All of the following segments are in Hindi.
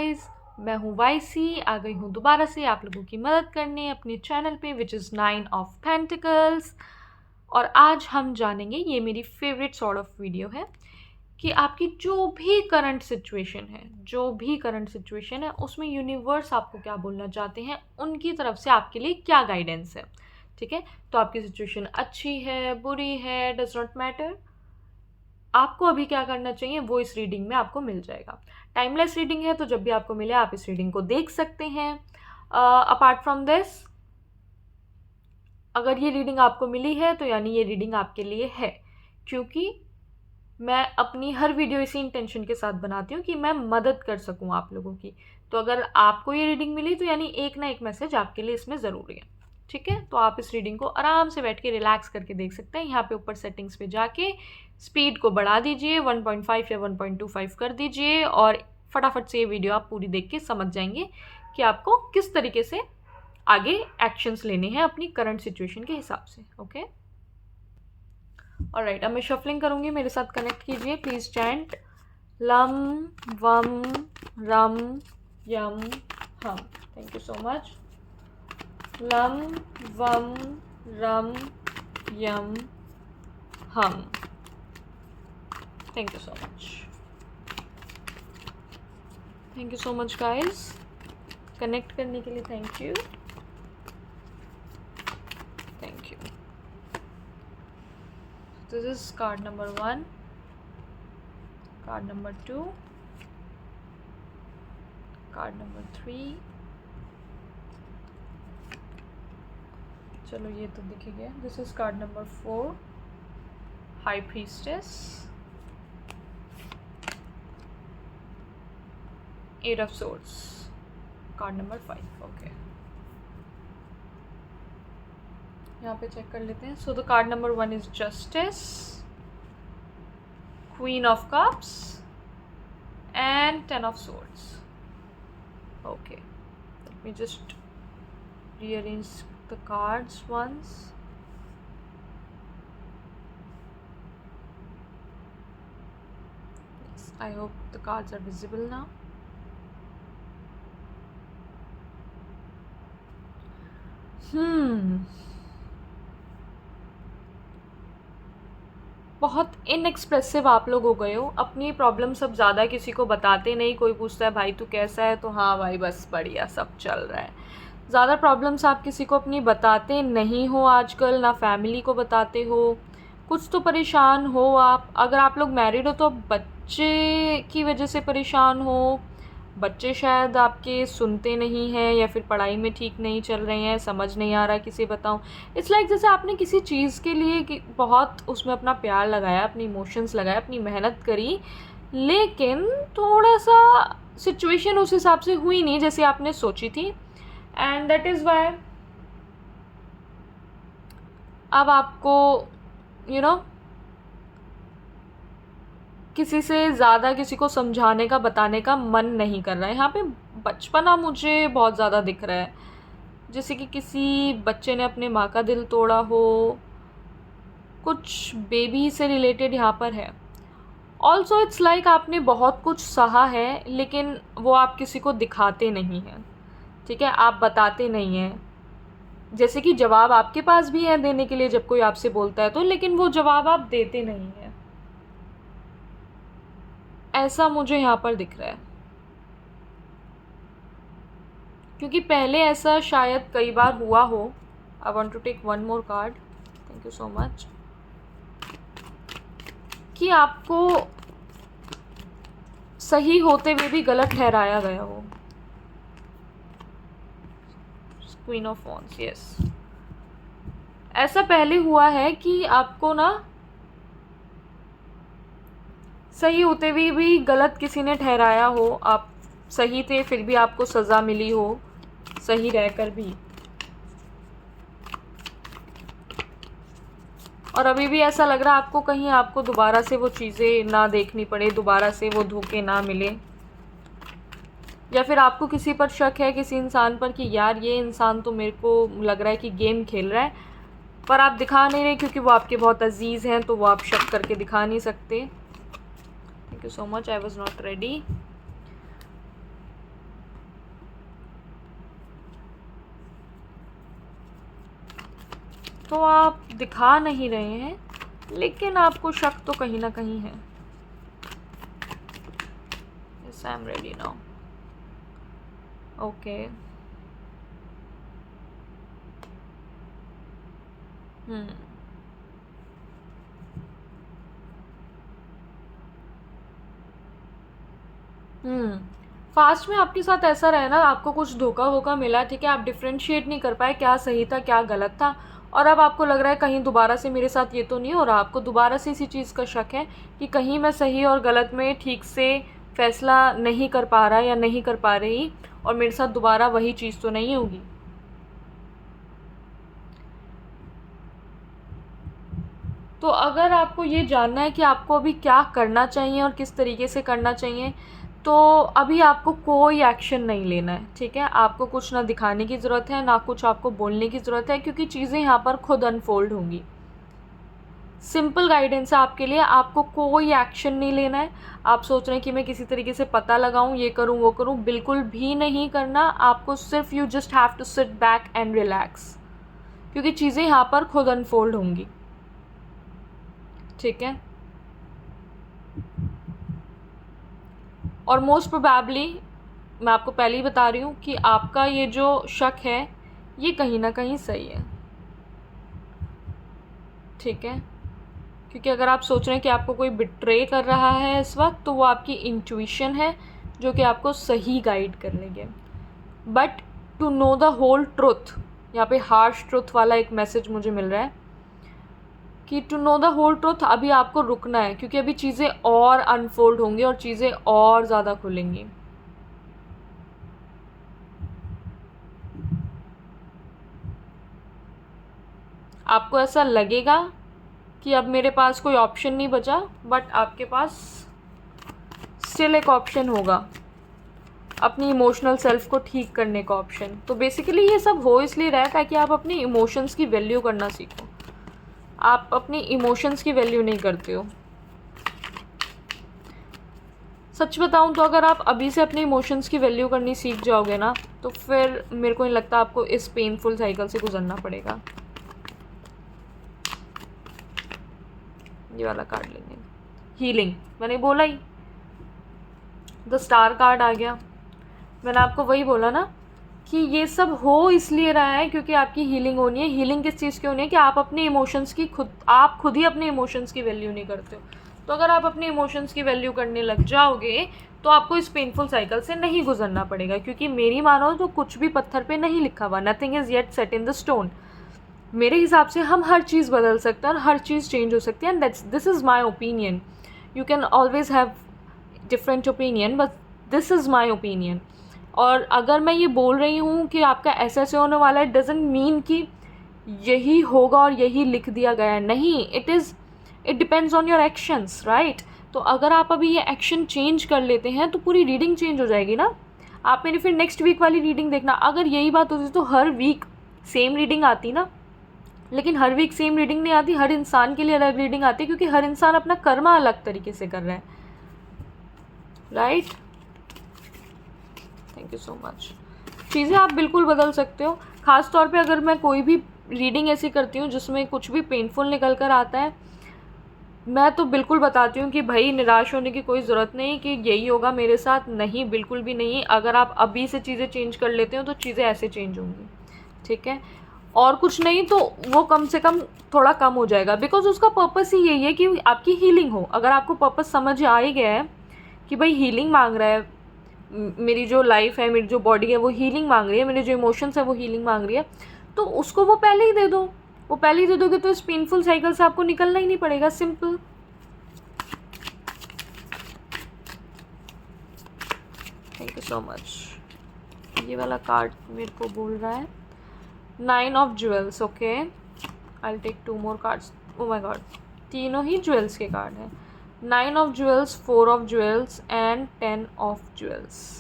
गाइस, मैं हूँ वाईसी। आ गई हूँ दोबारा से आप लोगों की मदद करने अपने चैनल पे विच इज़ 9 ऑफ पेंटिकल्स। और आज हम जानेंगे, ये मेरी फेवरेट सॉर्ट ऑफ वीडियो है, कि आपकी जो भी करंट सिचुएशन है उसमें यूनिवर्स आपको क्या बोलना चाहते हैं, उनकी तरफ से आपके लिए क्या गाइडेंस है। ठीक है, तो आपकी सिचुएशन अच्छी है, बुरी है, डज नॉट मैटर। आपको अभी क्या करना चाहिए वो इस रीडिंग में आपको मिल जाएगा। टाइमलेस रीडिंग है, तो जब भी आपको मिले आप इस रीडिंग को देख सकते हैं। अपार्ट फ्रॉम दिस, अगर ये रीडिंग आपको मिली है तो यानी ये रीडिंग आपके लिए है, क्योंकि मैं अपनी हर वीडियो इसी इंटेंशन के साथ बनाती हूँ कि मैं मदद कर सकूँ आप लोगों की। तो अगर आपको ये रीडिंग मिली तो यानी एक ना एक मैसेज आपके लिए इसमें ज़रूरी है। ठीक है, तो आप इस रीडिंग को आराम से बैठ के रिलैक्स करके देख सकते हैं। यहाँ पे ऊपर सेटिंग्स पे जाके स्पीड को बढ़ा दीजिए, 1.5 या 1.25 कर दीजिए, और फटाफट से ये वीडियो आप पूरी देख के समझ जाएंगे कि आपको किस तरीके से आगे एक्शंस लेने हैं अपनी करंट सिचुएशन के हिसाब से। ओके, ऑलराइट, अब मैं शफलिंग करूँगी, मेरे साथ कनेक्ट कीजिए। प्लीज़ चैंट लम वम रम यम हम। Thank you so much. Lump वम रम यम हम। Thank you so much. Thank you so much guys, connect करने के लिए thank you. Thank you. This is card number 1, card number 2, card number 3। चलो ये तो दिख ही गया। This is card number 4, High Priestess, 8 of Swords, card number 5। Okay, यहाँ पे चेक कर लेते हैं। So the card number 1 is justice, queen of cups and 10 of swords। Okay, let me just rearrange the cards once। Yes, I hope the cards are visible now। बहुत इनएक्सप्रेसिव आप लोग हो गए हो। अपनी प्रॉब्लम सब ज़्यादा किसी को बताते नहीं। कोई पूछता है भाई तू कैसा है, तो हाँ भाई बस बढ़िया सब चल रहा है। ज़्यादा प्रॉब्लम्स आप किसी को अपनी बताते नहीं हो आजकल, ना फैमिली को बताते हो। कुछ तो परेशान हो आप। अगर आप लोग मैरिड हो तो बच्चे की वजह से परेशान हो। बच्चे शायद आपके सुनते नहीं हैं, या फिर पढ़ाई में ठीक नहीं चल रहे हैं, समझ नहीं आ रहा किसे बताऊं। इट्स लाइक जैसे आपने किसी चीज़ के लिए बहुत उसमें अपना प्यार लगाया, अपनी इमोशंस लगाया, अपनी मेहनत करी, लेकिन थोड़ा सा सिचुएशन उस हिसाब से हुई नहीं जैसे आपने सोची थी। एंड दैट इज़ वाई अब आपको किसी से ज़्यादा किसी को समझाने का, बताने का मन नहीं कर रहा है। यहाँ पे बचपना मुझे बहुत ज़्यादा दिख रहा है, जैसे कि किसी बच्चे ने अपने माँ का दिल तोड़ा हो। कुछ बेबी से रिलेटेड यहाँ पर है। ऑल्सो इट्स लाइक आपने बहुत कुछ सहा है, लेकिन वो आप किसी को दिखाते नहीं हैं। ठीक है, आप बताते नहीं हैं। जैसे कि जवाब आपके पास भी है देने के लिए जब कोई आपसे बोलता है तो, लेकिन वो जवाब आप देते नहीं हैं। ऐसा मुझे यहाँ पर दिख रहा है, क्योंकि पहले ऐसा शायद कई बार हुआ हो। I want to take one more card. Thank you so much. कि आपको सही होते हुए भी गलत ठहराया गया हो। क्वीन ऑफ वॉन्ड्स, यस, ऐसा पहले हुआ है कि आपको ना सही होते हुए भी गलत किसी ने ठहराया हो। आप सही थे फिर भी आपको सज़ा मिली हो, सही रहकर भी। और अभी भी ऐसा लग रहा है आपको कहीं आपको दोबारा से वो चीज़ें ना देखनी पड़े, दोबारा से वो धोखे ना मिले, या फिर आपको किसी पर शक है, किसी इंसान पर, कि यार ये इंसान तो मेरे को लग रहा है कि गेम खेल रहा है, पर आप दिखा नहीं रहे क्योंकि वो आपके बहुत अजीज़ हैं, तो वो आप शक करके दिखा नहीं सकते। Thank you so much, I was not ready. तो आप दिखा नहीं रहे हैं, लेकिन आपको शक तो कहीं ना कहीं है। Yes, I am ready now. Okay. Fast में आपके साथ ऐसा रहे ना, आपको कुछ धोखा वोखा मिला, ठीक है, आप डिफ्रेंशिएट नहीं कर पाए क्या सही था क्या गलत था, और अब आपको लग रहा है कहीं दोबारा से मेरे साथ ये तो नहीं हो रहा, आपको दोबारा से इसी चीज़ का शक है कि कहीं मैं सही और गलत में ठीक से फैसला नहीं कर पा रहा या नहीं कर पा रही, और मेरे साथ दोबारा वही चीज़ तो नहीं होगी। तो अगर आपको ये जानना है कि आपको अभी क्या करना चाहिए और किस तरीके से करना चाहिए, तो अभी आपको कोई एक्शन नहीं लेना है, ठीक है। आपको कुछ ना दिखाने की ज़रूरत है, ना कुछ आपको बोलने की ज़रूरत है, क्योंकि चीज़ें यहाँ पर खुद अनफोल्ड होंगी। सिंपल गाइडेंस है आपके लिए, आपको कोई एक्शन नहीं लेना है। आप सोच रहे हैं कि मैं किसी तरीके से पता लगाऊं, ये करूं वो करूं, बिल्कुल भी नहीं करना। आपको सिर्फ you just have to sit back and relax, क्योंकि चीज़ें यहाँ पर खुद अनफोल्ड होंगी, ठीक है। और मोस्ट प्रोबेबली मैं आपको पहले ही बता रही हूँ कि आपका ये जो शक है ये कहीं ना कहीं सही है, ठीक है। क्योंकि अगर आप सोच रहे हैं कि आपको कोई बिट्रे कर रहा है इस वक्त, तो वो आपकी इंट्यूशन है जो कि आपको सही गाइड कर लेंगे। But to know the whole truth, यहाँ पे हार्श ट्रुथ वाला एक मैसेज मुझे मिल रहा है कि to know the whole truth अभी आपको रुकना है, क्योंकि अभी चीज़ें और अनफोल्ड होंगी और चीज़ें और ज़्यादा खुलेंगी। आपको ऐसा लगेगा कि अब मेरे पास कोई ऑप्शन नहीं बचा, बट आपके पास स्टिल एक ऑप्शन होगा, अपनी इमोशनल सेल्फ को ठीक करने का ऑप्शन। तो बेसिकली ये सब हो इसलिए रहा है ताकि आप अपनी इमोशंस की वैल्यू करना सीखो। आप अपनी इमोशंस की वैल्यू नहीं करते हो। सच बताऊं तो अगर आप अभी से अपने इमोशंस की वैल्यू करनी सीख जाओगे ना, तो फिर मेरे को नहीं लगता आपको इस पेनफुल साइकिल से गुजरना पड़ेगा। ये वाला कार्ड लेंगे, हीलिंग। मैंने बोला ही, द स्टार कार्ड आ गया। मैंने आपको वही बोला ना कि ये सब हो इसलिए रहा है क्योंकि आपकी हीलिंग होनी है। हीलिंग किस चीज़ की होनी है कि आप अपने इमोशंस की आप खुद ही अपने इमोशंस की वैल्यू नहीं करते हो। तो अगर आप अपने इमोशंस की वैल्यू करने लग जाओगे तो आपको इस पेनफुल साइकिल से नहीं गुजरना पड़ेगा, क्योंकि मेरी मानो तो कुछ भी पत्थर पे नहीं लिखा हुआ, nothing is yet set in the stone. मेरे हिसाब से हम हर चीज़ बदल सकते हैं और हर चीज़ चेंज हो सकती है, and this is my opinion. You can always have different opinion, but this is my opinion. और अगर मैं ये बोल रही हूँ कि आपका ऐसे होने वाला है, डजंट मीन कि यही होगा और यही लिख दिया गया है, नहीं। It depends on your actions, right. तो अगर आप अभी ये एक्शन चेंज कर लेते हैं तो पूरी रीडिंग चेंज हो जाएगी ना। आप मेरी फिर नेक्स्ट वीक वाली रीडिंग देखना। अगर यही बात होती तो हर वीक सेम रीडिंग आती ना, लेकिन हर वीक सेम रीडिंग नहीं आती, हर इंसान के लिए अलग रीडिंग आती है, क्योंकि हर इंसान अपना कर्मा अलग तरीके से कर रहा है, right. Thank you so much. चीज़ें आप बिल्कुल बदल सकते हो। ख़ास तौर पे अगर मैं कोई भी रीडिंग ऐसी करती हूँ जिसमें कुछ भी पेनफुल निकल कर आता है, मैं तो बिल्कुल बताती हूँ कि भाई निराश होने की कोई ज़रूरत नहीं कि यही होगा मेरे साथ, नहीं, बिल्कुल भी नहीं। अगर आप अभी से चीज़ें चेंज कर लेते हो तो चीज़ें ऐसे चेंज होंगी, ठीक है। और कुछ नहीं तो वो कम से कम थोड़ा कम हो जाएगा, बिकॉज उसका पर्पस ही यही है कि आपकी हीलिंग हो। अगर आपको पर्पस समझ आ ही गया है कि भाई हीलिंग मांग रहा है, मेरी जो लाइफ है, मेरी जो बॉडी है वो हीलिंग मांग रही है, मेरे जो इमोशंस है वो हीलिंग मांग रही है, तो उसको वो पहले ही दे दो। वो पहले ही दे दोगे तो इस पेनफुल साइकिल से आपको निकलना ही नहीं पड़ेगा, simple. Thank you so much. ये वाला कार्ड मेरे को बोल रहा है 9 of jewels. Okay, I will take 2 more cards. Oh my god, तीनों ही ज्वेल्स के कार्ड हैं। 9 of jewels, 4 of jewels and 10 of jewels.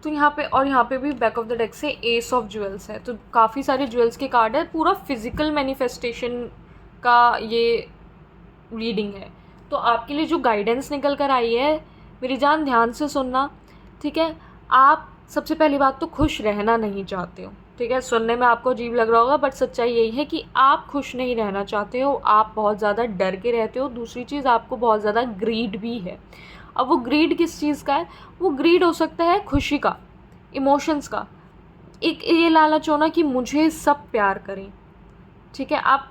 तो यहाँ पे भी बैक ऑफ द डेक से एस ऑफ ज्वेल्स है। तो काफ़ी सारे ज्वेल्स के कार्ड है, पूरा फिजिकल मैनिफेस्टेशन का ये रीडिंग है। तो आपके लिए जो गाइडेंस निकल कर आई है, मेरी जान ध्यान से सुनना, ठीक है। आप सबसे पहली बात तो खुश रहना नहीं चाहते हो, ठीक है, सुनने में आपको अजीब लग रहा होगा बट सच्चाई यही है कि आप खुश नहीं रहना चाहते हो, आप बहुत ज़्यादा डर के रहते हो। दूसरी चीज़, आपको बहुत ज़्यादा ग्रीड भी है। अब वो ग्रीड किस चीज़ का है? वो ग्रीड हो सकता है खुशी का, इमोशंस का, एक ये लालच होना कि मुझे सब प्यार करें। ठीक है, आप,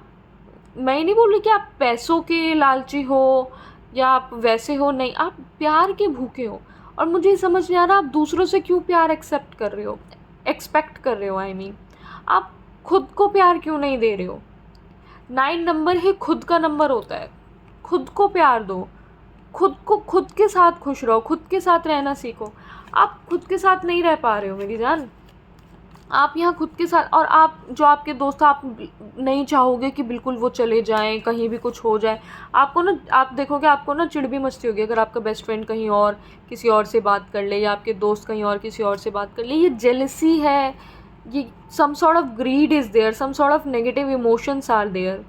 मैं ये नहीं बोल रही कि आप पैसों के लालची हो या आप वैसे हो, नहीं, आप प्यार के भूखे हो। और मुझे ये समझ नहीं आ रहा आप दूसरों से क्यों प्यार एक्सेप्ट कर रहे हो, एक्सपेक्ट कर रहे हो, आई मीन आप खुद को प्यार क्यों नहीं दे रहे हो? 9 नंबर ही खुद का नंबर होता है। खुद को प्यार दो, खुद को, खुद के साथ खुश रहो, खुद के साथ रहना सीखो। आप खुद के साथ नहीं रह पा रहे हो मेरी जान। आप यहाँ खुद के साथ, और आप जो आपके दोस्त, आप नहीं चाहोगे कि बिल्कुल वो चले जाएं, कहीं भी कुछ हो जाए। आपको ना, आप देखोगे आपको ना चिढ़ भी मस्ती होगी अगर आपका बेस्ट फ्रेंड कहीं और किसी और से बात कर ले, या आपके दोस्त कहीं और किसी और से बात कर ले। ये जेलसी है, ये some sort of greed is there, some sort of negative emotions are there.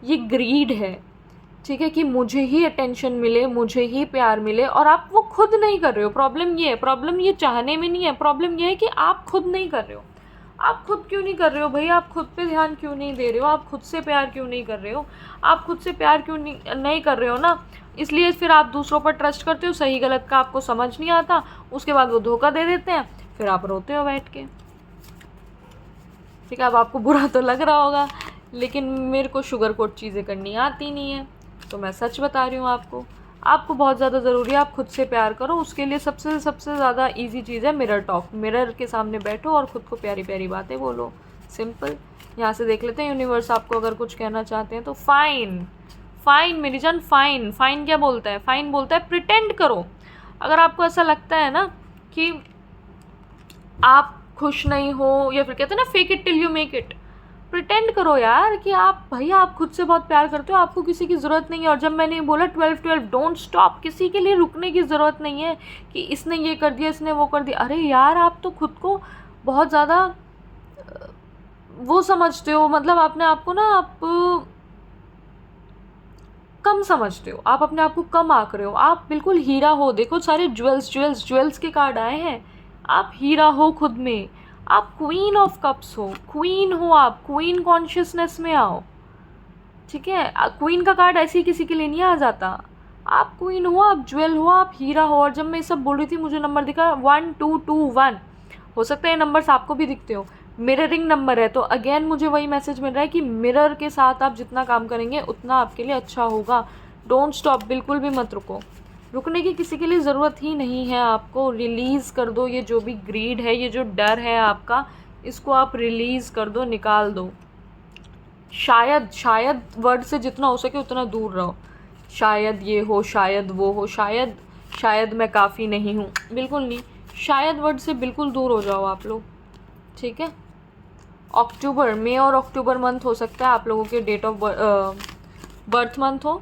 ये ग्रीड है, ठीक है, कि मुझे ही अटेंशन मिले, मुझे ही प्यार मिले, और आप वो खुद नहीं कर रहे हो। प्रॉब्लम ये है, प्रॉब्लम ये चाहने में नहीं है, प्रॉब्लम ये है कि आप खुद नहीं कर रहे हो। आप खुद क्यों नहीं कर रहे हो भाई? आप खुद पे ध्यान क्यों नहीं दे रहे हो? आप खुद से प्यार क्यों नहीं कर रहे हो? आप खुद से प्यार क्यों नहीं कर रहे हो ना, इसलिए फिर आप दूसरों पर ट्रस्ट करते हो, सही गलत का आपको समझ नहीं आता, उसके बाद वो धोखा दे देते हैं, फिर आप रोते हो बैठ के। ठीक है, अब आपको बुरा तो लग रहा होगा, लेकिन मेरे को शुगर कोट चीज़ें करनी आती नहीं है, तो मैं सच बता रही हूँ आपको। आपको बहुत ज़्यादा ज़रूरी है आप खुद से प्यार करो। उसके लिए सबसे ज़्यादा इजी चीज़ है मिरर टॉक। मिरर के सामने बैठो और ख़ुद को प्यारी प्यारी बातें बोलो, सिंपल। यहाँ से देख लेते हैं यूनिवर्स आपको अगर कुछ कहना चाहते हैं तो। फाइन मेरी जान, फाइन क्या बोलता है? फाइन बोलता है प्रिटेंड करो। अगर आपको ऐसा लगता है ना कि आप खुश नहीं हो, या फिर कहते हैं ना fake it till you make it, pretend करो यार कि आप, भैया आप खुद से बहुत प्यार करते हो, आपको किसी की ज़रूरत नहीं है। और जब मैंने बोला 12 डोंट स्टॉप, किसी के लिए रुकने की ज़रूरत नहीं है कि इसने ये कर दिया, इसने वो कर दिया। अरे यार, आप तो खुद को बहुत ज़्यादा वो समझते हो, मतलब आपने आपको ना, आप कम समझते हो, आप अपने आप को कम आंक रहे हो। आप बिल्कुल हीरा हो। देखो सारे ज्वेल्स के कार्ड आए हैं, आप हीरा हो खुद में। आप क्वीन ऑफ कप्स हो, क्वीन हो, आप क्वीन कॉन्शियसनेस में आओ। ठीक है, क्वीन का कार्ड ऐसे ही किसी के लिए नहीं आ जाता। आप क्वीन हो, आप ज्वेल हो, आप हीरा हो। और जब मैं ये सब बोल रही थी मुझे नंबर दिखा 1221, हो सकता है ये नंबर्स आपको भी दिखते हो, मिररिंग नंबर है। तो अगेन मुझे वही मैसेज मिल रहा है कि मिरर के साथ आप जितना काम करेंगे उतना आपके लिए अच्छा होगा। डोंट स्टॉप, बिल्कुल भी मत रुको। रुकने की किसी के लिए ज़रूरत ही नहीं है। आपको रिलीज़ कर दो ये जो भी ग्रीड है, ये जो डर है आपका, इसको आप रिलीज़ कर दो, निकाल दो। शायद वर्ड से जितना हो सके उतना दूर रहो। शायद ये हो, शायद वो हो, शायद मैं काफ़ी नहीं हूँ, बिल्कुल नहीं। शायद वर्ड से बिल्कुल दूर हो जाओ आप लोग। ठीक है, अक्टूबर, मई और अक्टूबर मंथ हो सकता है आप लोगों के डेट ऑफ बर्थ मंथ हो।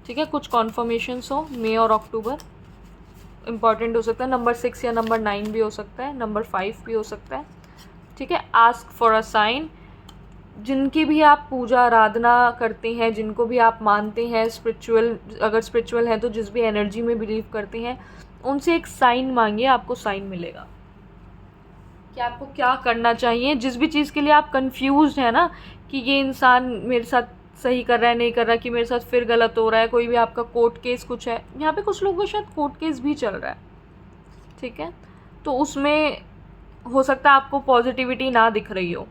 ठीक है, कुछ कॉन्फर्मेशंस हो, मई और अक्टूबर इम्पॉर्टेंट हो सकता है। नंबर 6 या नंबर 9 भी हो सकता है, नंबर 5 भी हो सकता है। ठीक है, आस्क फॉर अ साइन। जिनकी भी आप पूजा आराधना करते हैं, जिनको भी आप मानते हैं, स्पिरिचुअल, अगर स्पिरिचुअल हैं तो जिस भी एनर्जी में बिलीव करते हैं, उनसे एक साइन मांगिए, आपको साइन मिलेगा कि आपको क्या करना चाहिए। जिस भी चीज़ के लिए आप कंफ्यूज हैं ना कि ये इंसान मेरे साथ सही कर रहा है, नहीं कर रहा, कि मेरे साथ फिर गलत हो रहा है, कोई भी आपका कोर्ट केस कुछ है, यहाँ पे कुछ लोगों का शायद कोर्ट केस भी चल रहा है। ठीक है, तो उसमें हो सकता है आपको पॉजिटिविटी ना दिख रही हो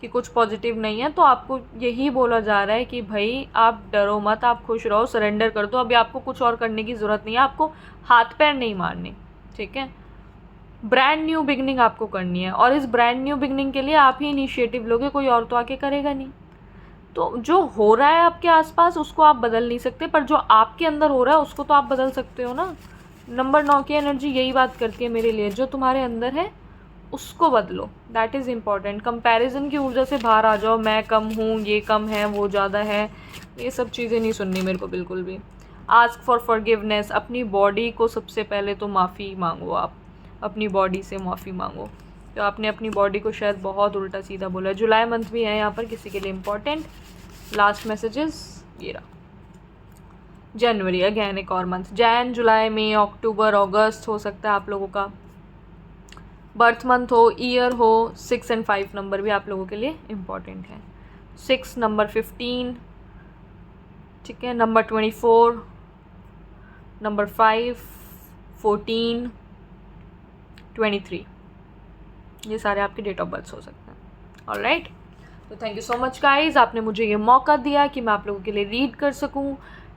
कि कुछ पॉजिटिव नहीं है, तो आपको यही बोला जा रहा है कि भाई आप डरो मत, आप खुश रहो, सरेंडर कर दो। अभी आपको कुछ और करने की ज़रूरत नहीं है, आपको हाथ पैर नहीं मारने। ठीक है, ब्रांड न्यू बिगनिंग आपको करनी है, और इस ब्रांड न्यू बिगनिंग के लिए आप ही इनिशिएटिव लोगे, कोई और तो आके करेगा नहीं। तो जो हो रहा है आपके आसपास उसको आप बदल नहीं सकते, पर जो आपके अंदर हो रहा है उसको तो आप बदल सकते हो ना। नंबर 9 की एनर्जी यही बात करती है मेरे लिए, जो तुम्हारे अंदर है उसको बदलो, दैट इज़ इम्पॉर्टेंट। कंपैरिजन की ऊर्जा से बाहर आ जाओ, मैं कम हूँ, ये कम है, वो ज़्यादा है, ये सब चीज़ें नहीं सुननी मेरे को बिल्कुल भी। Ask for forgiveness. अपनी बॉडी को सबसे पहले तो माफ़ी मांगो, आप अपनी बॉडी से माफ़ी मांगो। तो आपने अपनी बॉडी को शायद बहुत उल्टा सीधा बोला। जुलाई मंथ भी है यहाँ पर किसी के लिए इम्पॉर्टेंट। लास्ट मैसेजेस ये रहा। जनवरी, अगेन एक और मंथ, जैन, जुलाई, मई, अक्टूबर, अगस्त हो सकता है आप लोगों का। बर्थ मंथ हो, ईयर हो, 6 और 5 नंबर भी आप लोगों के लिए इम्पॉर्टेंट है। 6 नंबर 15, ठीक है, नंबर 24, नंबर 5, 14, 23, ये सारे आपके डेट ऑफ बर्थ हो सकते हैं। ऑलराइट, तो thank you so much guys, आपने मुझे ये मौका दिया कि मैं आप लोगों के लिए रीड कर सकूं।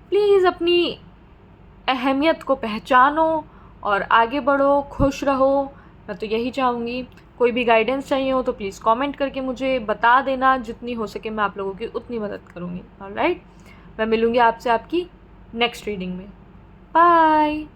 प्लीज़ अपनी अहमियत को पहचानो और आगे बढ़ो, खुश रहो, मैं तो यही चाहूँगी। कोई भी गाइडेंस चाहिए हो तो प्लीज़ कमेंट करके मुझे बता देना, जितनी हो सके मैं आप लोगों की उतनी मदद करूँगी। ऑलराइट, मैं मिलूँगी आपसे आपकी नेक्स्ट रीडिंग में। बाय।